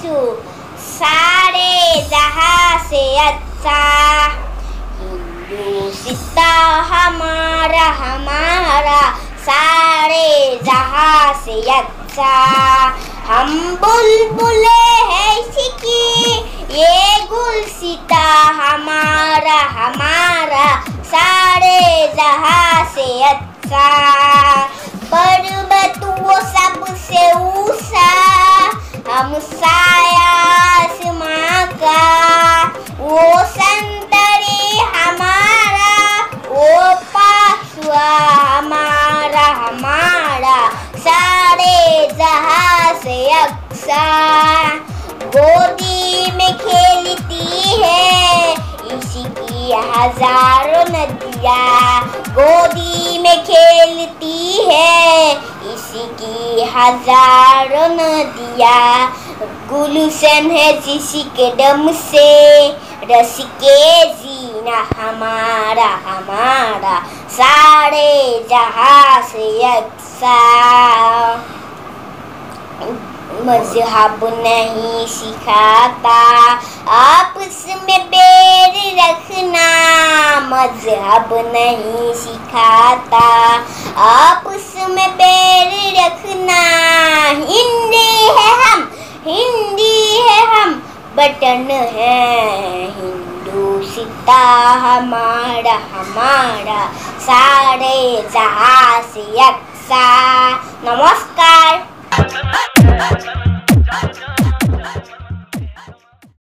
यीशु सारे जहां से अच्छा। हिंदू सीता हमारा हमारा सारे जहां से अच्छा। हम बुलबुले हैं इसी ये गुलसिता हमारा हमारा सारे जहां से अच्छा। पर्वत वो सबसे ऊंचा हम साया आसमां का। वो संतरी हमारा वो पासुआ हमारा हमारा सारे जहां से अच्छा। गोदी में खेलती है इसी की हजारों नदियाँ। गोदी में खेलती है इसी की हजारों नदियाँ। गुलशन है जिसी के दम से रस के जीना हमारा हमारा सारे जहां से अच्छा। मजहब नहीं सिखाता आपस में बैर रखना। मजहब नहीं सिखाता आपस में बैर रखना। हिंदी है हम बटन है हिंदू सीता हमारा हमारा सारे जहां से अच्छा। नमस्कार।